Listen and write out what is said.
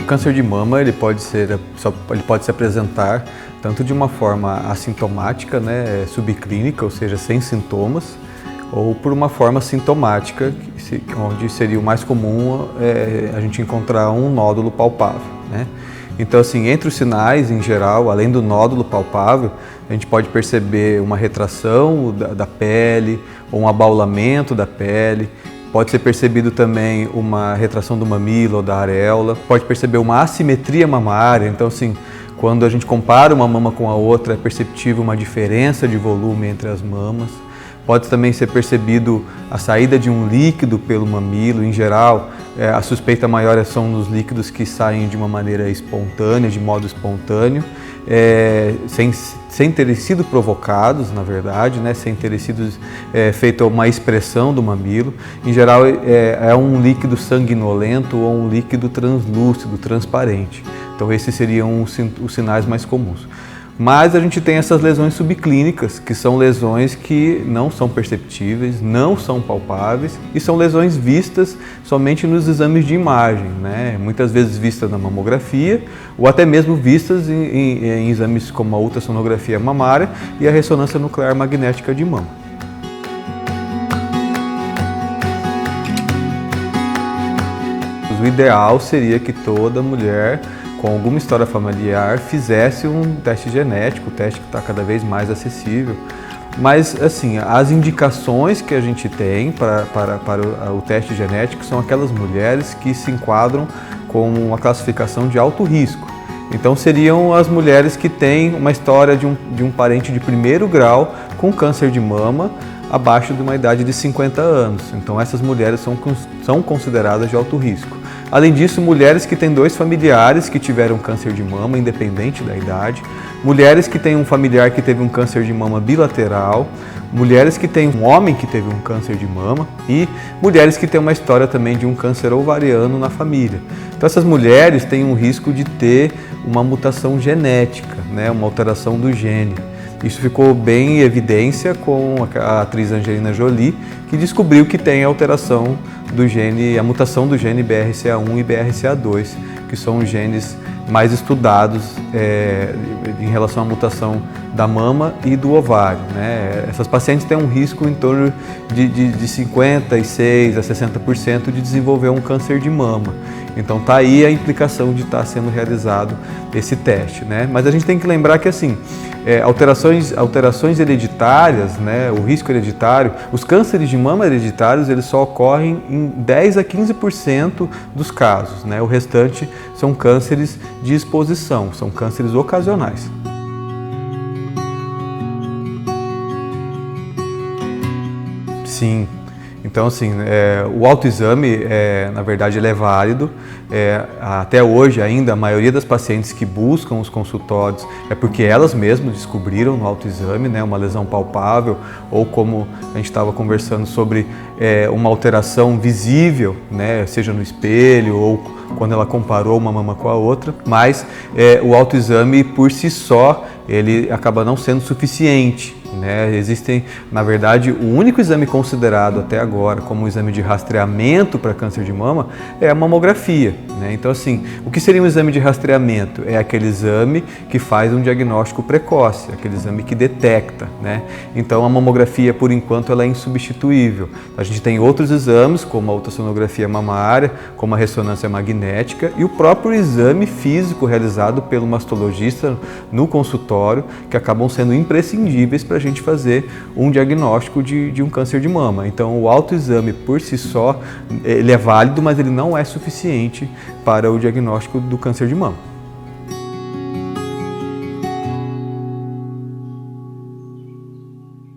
O câncer de mama ele pode se apresentar tanto de uma forma assintomática, né, subclínica, ou seja, sem sintomas, ou por uma forma sintomática, onde seria o mais comum a gente encontrar um nódulo palpável, né? Então, assim, entre os sinais, em geral, além do nódulo palpável, a gente pode perceber uma retração da pele, ou um abaulamento da pele. Pode ser percebido também uma retração do mamilo ou da areola. Pode perceber uma assimetria mamária. Então, assim, quando a gente compara uma mama com a outra, é perceptível uma diferença de volume entre as mamas. Pode também ser percebido a saída de um líquido pelo mamilo. Em geral, a suspeita maior são nos líquidos que saem de uma maneira espontânea, de modo espontâneo, sem terem sido provocados, na verdade, né? Sem ter sido feita uma expressão do mamilo. Em geral, é um líquido sanguinolento ou um líquido translúcido, transparente. Então, esses seriam os sinais mais comuns. Mas a gente tem essas lesões subclínicas, que são lesões que não são perceptíveis, não são palpáveis e são lesões vistas somente nos exames de imagem, né? Muitas vezes vistas na mamografia ou até mesmo vistas em exames como a ultrassonografia mamária e a ressonância nuclear magnética de mama. O ideal seria que toda mulher com alguma história familiar, fizesse um teste genético, o teste que está cada vez mais acessível. Mas, assim, as indicações que a gente tem para o teste genético são aquelas mulheres que se enquadram com uma classificação de alto risco. Então, seriam as mulheres que têm uma história de um parente de primeiro grau com câncer de mama abaixo de uma idade de 50 anos. Então, essas mulheres são consideradas de alto risco. Além disso, mulheres que têm 2 familiares que tiveram câncer de mama, independente da idade, mulheres que têm um familiar que teve um câncer de mama bilateral, mulheres que têm um homem que teve um câncer de mama e mulheres que têm uma história também de um câncer ovariano na família. Então, essas mulheres têm um risco de ter uma mutação genética, né, uma alteração do gene. Isso ficou bem em evidência com a atriz Angelina Jolie, que descobriu que tem alteração do gene, a mutação do gene BRCA1 e BRCA2, que são os genes mais estudados em relação à mutação da mama e do ovário, né? Essas pacientes têm um risco em torno de 56% a 60% de desenvolver um câncer de mama. Então tá aí a implicação de estar sendo realizado esse teste, né? Mas a gente tem que lembrar que, assim, alterações hereditárias, né, o risco hereditário, os cânceres de mama hereditários, eles só ocorrem em 10 a 15% dos casos, né? O restante são cânceres de exposição, são cânceres ocasionais. Sim. Então, assim, o autoexame, na verdade, ele é válido. Até hoje, ainda, a maioria das pacientes que buscam os consultórios é porque elas mesmas descobriram no autoexame, né, uma lesão palpável ou, como a gente estava conversando sobre, uma alteração visível, né, seja no espelho ou quando ela comparou uma mama com a outra. Mas o autoexame, por si só, ele acaba não sendo suficiente, né? Existem, na verdade, o único exame considerado até agora como um exame de rastreamento para câncer de mama é a mamografia, né? Então, assim, o que seria um exame de rastreamento? É aquele exame que faz um diagnóstico precoce, aquele exame que detecta, né? Então, a mamografia, por enquanto, ela é insubstituível. A gente tem outros exames, como a ultrassonografia mamária, como a ressonância magnética e o próprio exame físico realizado pelo mastologista no consultório, que acabam sendo imprescindíveis para a gente fazer um diagnóstico de um câncer de mama. Então, o autoexame por si só, ele é válido, mas ele não é suficiente para o diagnóstico do câncer de mama.